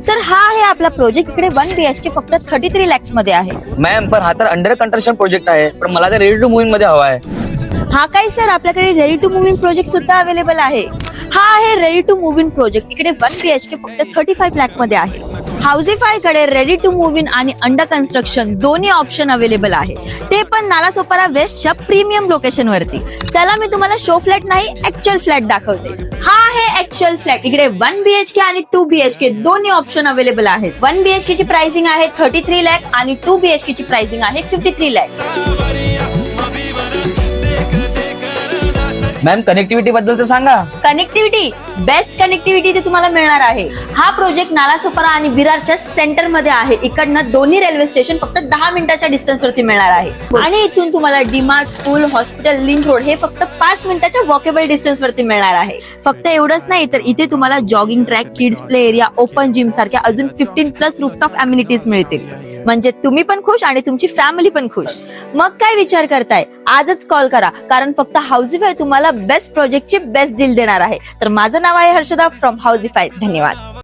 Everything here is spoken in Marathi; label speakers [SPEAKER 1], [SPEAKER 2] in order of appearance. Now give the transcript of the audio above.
[SPEAKER 1] सर हा आहे आपला प्रोजेक्ट. इकडे 1 BHK फक्त 33 लॅक्स मध्ये आहे.
[SPEAKER 2] मॅम पण हा तर अंडर कंस्ट्रक्शन प्रोजेक्ट आहे, पण मला तर रेडी टू मूव्ह मध्ये हवा आहे.
[SPEAKER 1] हा काय सर, आपल्याकडे ready to move in project सुद्धा अवेलेबल आहे. हा आहे ready to move in project. इकडे 1 BHK फक्त 35 लाख मध्ये आहे. हाऊसिफाय कडे रेडी टू मूव्ह इन आणि अंडर कन्स्ट्रक्शन दोन्ही ऑप्शन अवेलेबल आहे, ते पण नालासोपारा वेस्टच्या प्रीमियम लोकेशन वरती. चला मी तुम्हाला शो फ्लॅट नाही ऍक्च्युअल फ्लॅट दाखवते. हा आहे ऍक्च्युअल फ्लॅट. इकडे 1 BHK आणि 2 BHK दोन्ही ऑप्शन अवेलेबल आहेत. 1 BHK ची प्राइसिंग आहे 33 लाख आणि 2 BHK ची प्राइसिंग आहे 53 लाख.
[SPEAKER 2] मॅम कनेक्टिव्हिटी बद्दल तर सांगा.
[SPEAKER 1] कनेक्टिव्हिटी, बेस्ट कनेक्टिव्हिटी ते तुम्हाला मिळणार आहे. हा प्रोजेक्ट नालासोपारा आणि विरारच्या सेंटर मध्ये आहे. इकडनं दोन्ही रेल्वे स्टेशन फक्त 10 मिनिटाच्या डिस्टन्स वरती मिळणार आहे. आणि इथून तुम्हाला DMart, school, hospital, link road हे फक्त 5 मिनिटाच्या वॉकेबल डिस्टन्स वरती मिळणार आहे. फक्त एवढंच नाही तर इथे तुम्हाला jogging track, kids play area, open gym सारख्या अजून 15+ रूफटॉप अम्युनिटीज मिळतील. म्हणजे तुम्ही पण खुश आणि तुमची फॅमिली पण खुश. मग काय विचार करताय, आजच कॉल करा, कारण फक्त हाऊसिफाय तुम्हाला बेस्ट प्रोजेक्टची बेस्ट डील देणार आहे. तर माझं नाव आहे हर्षदा फ्रॉम हाऊसिफाय. धन्यवाद.